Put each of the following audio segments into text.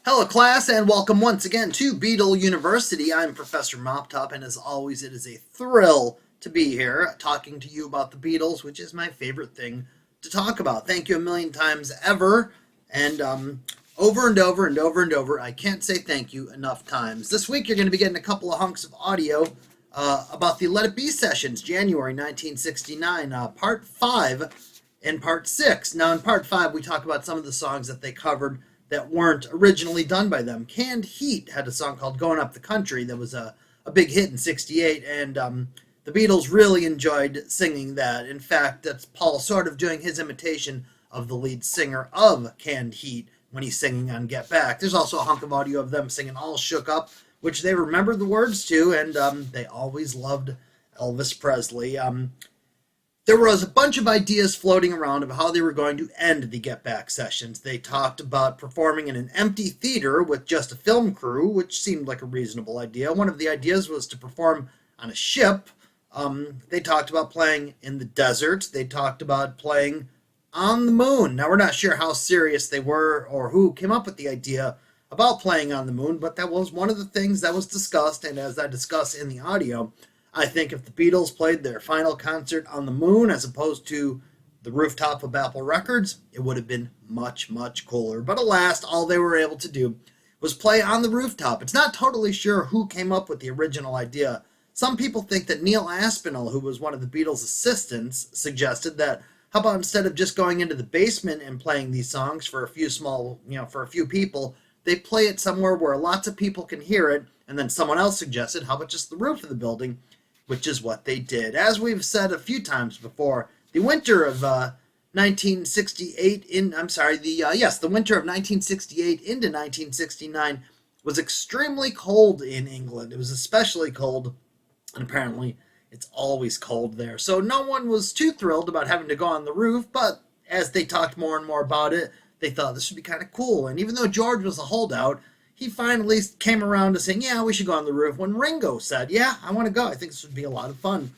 Hello, class, and welcome once again to Beetle University. I'm Professor Moptop, and as always, it is a thrill to be here talking to you about the Beatles, which is my favorite thing to talk about. Thank you a million times ever, and over and over and over and over. I can't say thank you enough times. This week, you're going to be getting a couple of hunks of audio about the Let It Be sessions, January 1969, Part 5 and Part 6. Now, in Part 5, we talk about some of the songs that they covered that weren't originally done by them. Canned Heat had a song called Going Up the Country that was a big hit in 68, and the Beatles really enjoyed singing that. In fact, that's Paul sort of doing his imitation of the lead singer of Canned Heat when he's singing on Get Back. There's also a hunk of audio of them singing All Shook Up, which they remember the words to, and they always loved Elvis Presley. There was a bunch of ideas floating around of how they were going to end the Get Back sessions. They talked about performing in an empty theater with just a film crew, which seemed like a reasonable idea. One of the ideas was to perform on a ship. They talked about playing in the desert. They talked about playing on the moon. Now, we're not sure how serious they were or who came up with the idea about playing on the moon, but that was one of the things that was discussed, and as I discuss in the audio, I think if the Beatles played their final concert on the moon as opposed to the rooftop of Apple Records, it would have been much, much cooler. But alas, all they were able to do was play on the rooftop. It's not totally sure who came up with the original idea. Some people think that Neil Aspinall, who was one of the Beatles' assistants, suggested that how about instead of just going into the basement and playing these songs for a few for a few people, they play it somewhere where lots of people can hear it, and then someone else suggested, how about just the roof of the building, which is what they did. As we've said a few times before, the winter of 1968 the winter of 1968 into 1969 was extremely cold in England. It was especially cold, and apparently it's always cold there. So no one was too thrilled about having to go on the roof, but as they talked more and more about it, they thought this would be kind of cool. And even though George was a holdout, he finally came around to saying, yeah, we should go on the roof, when Ringo said, yeah, I want to go. I think this would be a lot of fun.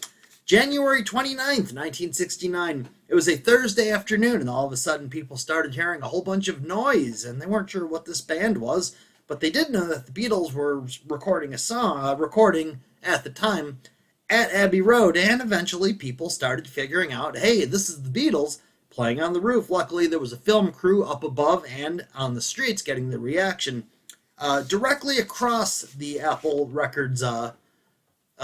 January 29th, 1969. It was a Thursday afternoon, and all of a sudden people started hearing a whole bunch of noise, and they weren't sure what this band was, but they did know that the Beatles were recording at the time at Abbey Road, and eventually people started figuring out, hey, this is the Beatles playing on the roof. Luckily, there was a film crew up above and on the streets getting the reaction. Directly across the Apple Records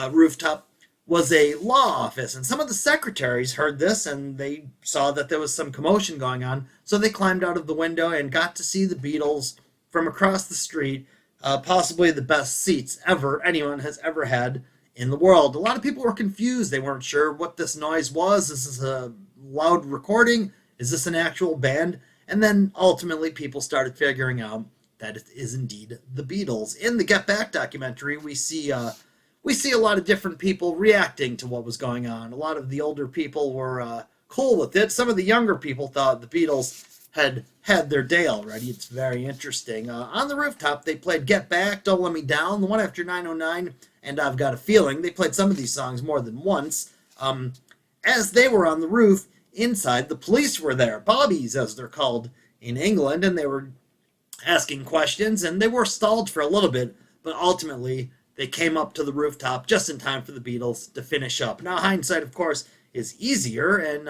rooftop was a law office, and some of the secretaries heard this, and they saw that there was some commotion going on, so they climbed out of the window and got to see the Beatles from across the street, possibly the best seats anyone has ever had in the world. A lot of people were confused. They weren't sure what this noise was. Is this a loud recording? Is this an actual band? And then ultimately people started figuring out that it is indeed the Beatles. In the Get Back documentary, we see a lot of different people reacting to what was going on. A lot of the older people were cool with it. Some of the younger people thought the Beatles had had their day already. It's very interesting. On the rooftop, they played Get Back, Don't Let Me Down, The One After 909, and I've Got a Feeling. They played some of these songs more than once. As they were on the roof, inside, the police were there, bobbies as they're called in England, and they were asking questions, and they were stalled for a little bit, but ultimately they came up to the rooftop just in time for the Beatles to finish up. Now, hindsight, of course, is easier, and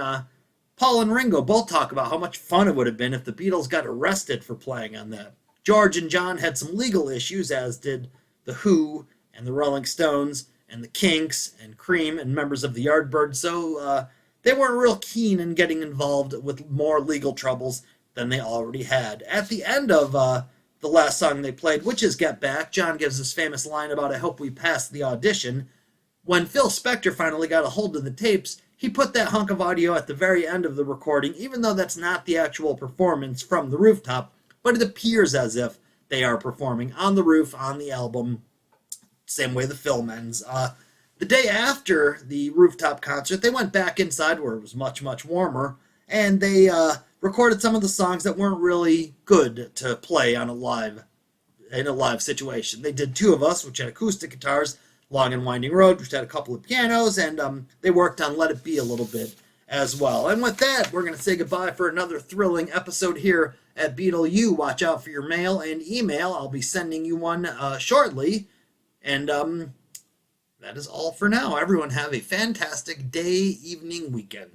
Paul and Ringo both talk about how much fun it would have been if the Beatles got arrested for playing on that. George and John had some legal issues, as did The Who and the Rolling Stones and the Kinks and Cream and members of the Yardbirds, so they weren't real keen in getting involved with more legal troubles than they already had. At the end of the last song they played, which is Get Back, John gives this famous line about, I hope we pass the audition. When Phil Spector finally got a hold of the tapes, he put that hunk of audio at the very end of the recording, even though that's not the actual performance from the rooftop, but it appears as if they are performing on the roof, on the album, same way the film ends. The day after the rooftop concert, they went back inside where it was much, much warmer, and they recorded some of the songs that weren't really good to play in a live situation. They did Two of Us, which had acoustic guitars, Long and Winding Road, which had a couple of pianos, and they worked on Let It Be a little bit as well. And with that, we're going to say goodbye for another thrilling episode here at Beetle U. Watch out for your mail and email. I'll be sending you one shortly. And that is all for now. Everyone have a fantastic day, evening, weekend.